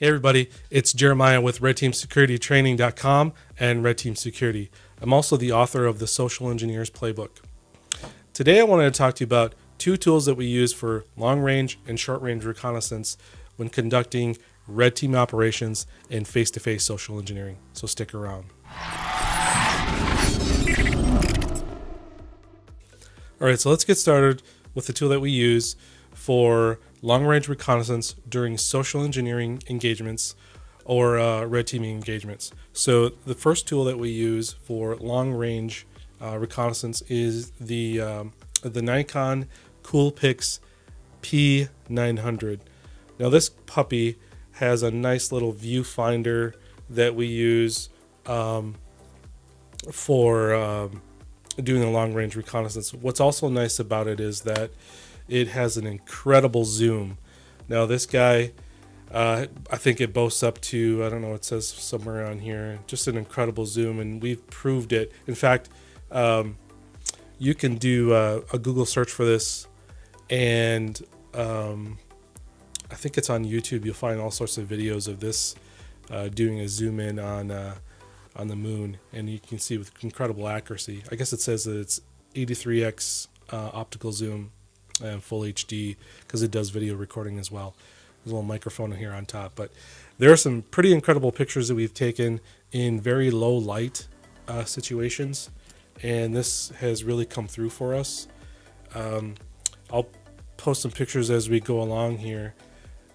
Hey everybody, it's Jeremiah with RedTeamSecurityTraining.com and Red Team Security. I'm also the author of the Social Engineers Playbook. Today I wanted to talk to you about two tools that we use for long-range and short-range reconnaissance when conducting red team operations and face-to-face social engineering. So stick around. All right, so let's get started with the tool that we use for long-range reconnaissance during social engineering engagements or red teaming engagements. So the first tool that we use for long-range reconnaissance is the Nikon Coolpix P900. Now this puppy has a nice little viewfinder that we use for doing a long-range reconnaissance. What's also nice about it is that it has an incredible zoom. Now this guy, I think it boasts up to, I don't know, it says somewhere on here, just an incredible zoom, and we've proved it. In fact, you can do a Google search for this, and I think it's on YouTube. You'll find all sorts of videos of this doing a zoom in on the moon, and you can see with incredible accuracy. I guess it says that it's 83x optical zoom and full HD because it does video recording as well. There's a little microphone here on top, but there are some pretty incredible pictures that we've taken in very low light situations, and this has really come through for us. I'll post some pictures as we go along here,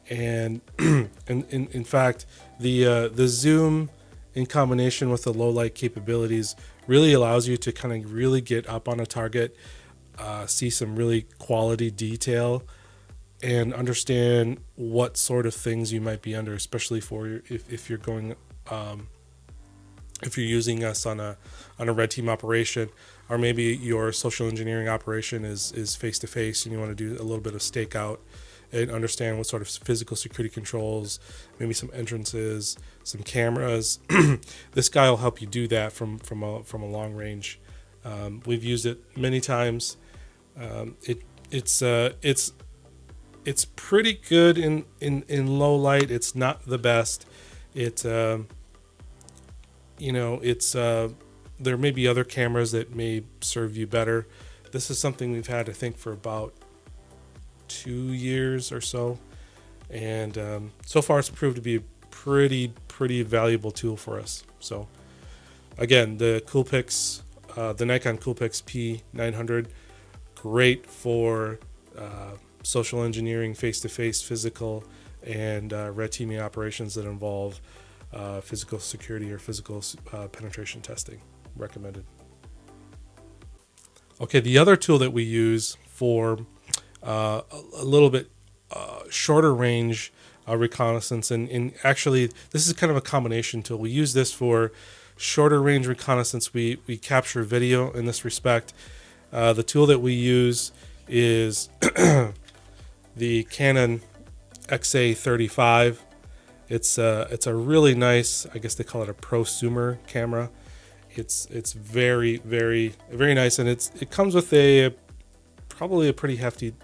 and in fact the zoom in combination with the low light capabilities really allows you to kind of really get up on a target, see some really quality detail, and understand what sort of things you might be under, especially for if you're going if you're using us on a red team operation, or maybe your social engineering operation is face to face and you want to do a little bit of stakeout and understand what sort of physical security controls, maybe some entrances, some cameras. This guy will help you do that from a long range. We've used it many times. It's pretty good in low light. It's not the best. There may be other cameras that may serve you better. This is something we've had, I think, for about 2 years or so, and so far it's proved to be a pretty valuable tool for us. So again, the Nikon Coolpix P900, great for social engineering, face-to-face, physical, and red teaming operations that involve physical security or physical penetration testing. Recommended. Okay, the other tool that we use for a little bit shorter range reconnaissance, and actually this is kind of a combination tool. We use this for shorter range reconnaissance. We capture video in this respect. The tool that we use is the Canon XA35. It's a really nice, I guess they call it a prosumer camera. It's very nice, and it comes with probably a pretty hefty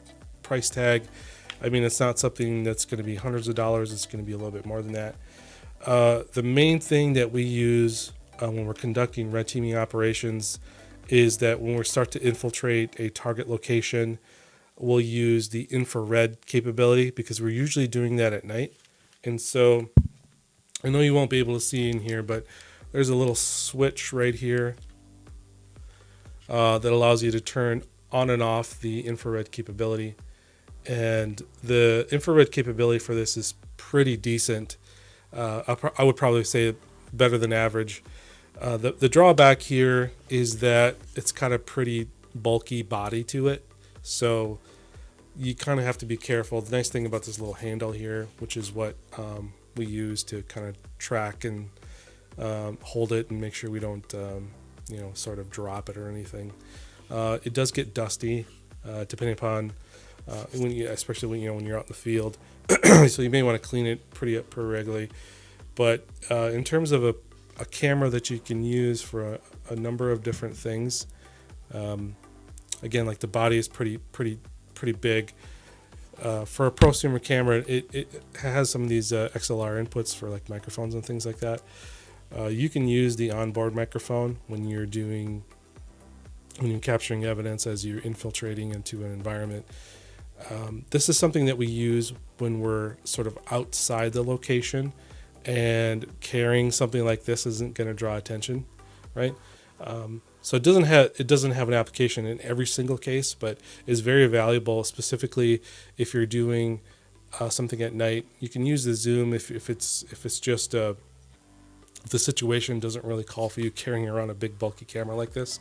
price tag. I mean, it's not something that's going to be hundreds of dollars. It's going to be a little bit more than that. The main thing that we use when we're conducting red teaming operations is that when we start to infiltrate a target location, we'll use the infrared capability because we're usually doing that at night. And so I know you won't be able to see in here, but there's a little switch right here that allows you to turn on and off the infrared capability. And the infrared capability for this is pretty decent. I would probably say better than average. The drawback here is that it's got a pretty bulky body to it, so you kind of have to be careful. The nice thing about this little handle here, which is what we use to kind of track and hold it and make sure we don't sort of drop it or anything. It does get dusty depending upon especially when you're out in the field. So you may want to clean it pretty regularly. But in terms of a camera that you can use for a number of different things, again, like the body is pretty big. For a prosumer camera, it has some of these XLR inputs for like microphones and things like that. You can use the onboard microphone when you're capturing evidence as you're infiltrating into an environment. This is something that we use when we're sort of outside the location, and carrying something like this isn't going to draw attention, right? So it doesn't have an application in every single case, but is very valuable, specifically if you're doing something at night. You can use the zoom if it's just if the situation doesn't really call for you carrying around a big bulky camera like this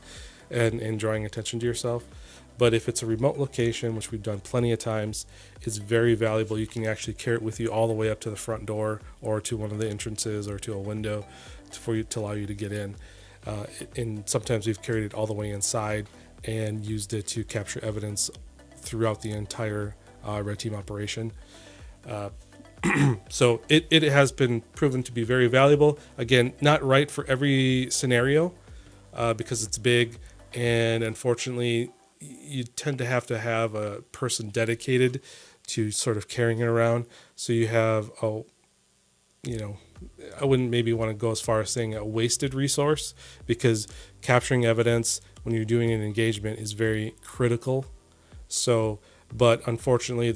and drawing attention to yourself. But if it's a remote location, which we've done plenty of times, it's very valuable. You can actually carry it with you all the way up to the front door or to one of the entrances or to a window to allow you to get in. And sometimes we've carried it all the way inside and used it to capture evidence throughout the entire red team operation. So it has been proven to be very valuable. Again, not right for every scenario because it's big, and unfortunately you tend to have a person dedicated to sort of carrying it around. So you have I wouldn't maybe want to go as far as saying a wasted resource, because capturing evidence when you're doing an engagement is very critical. So, but unfortunately,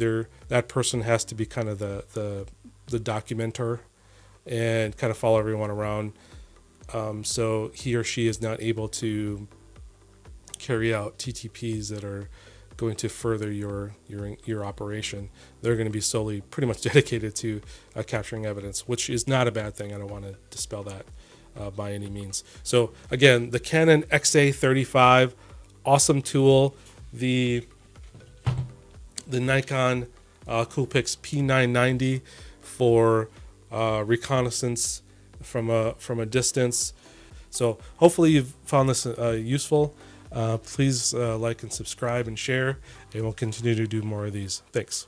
that person has to be kind of the documenter and kind of follow everyone around. So he or she is not able to carry out TTPs that are going to further your operation. They're going to be solely pretty much dedicated to capturing evidence, which is not a bad thing. I don't want to dispel that by any means. So again, the Canon XA35, awesome tool. The Nikon Coolpix P990 for reconnaissance from a distance. So hopefully you've found this useful. Please like and subscribe and share, and we'll continue to do more of these. Thanks.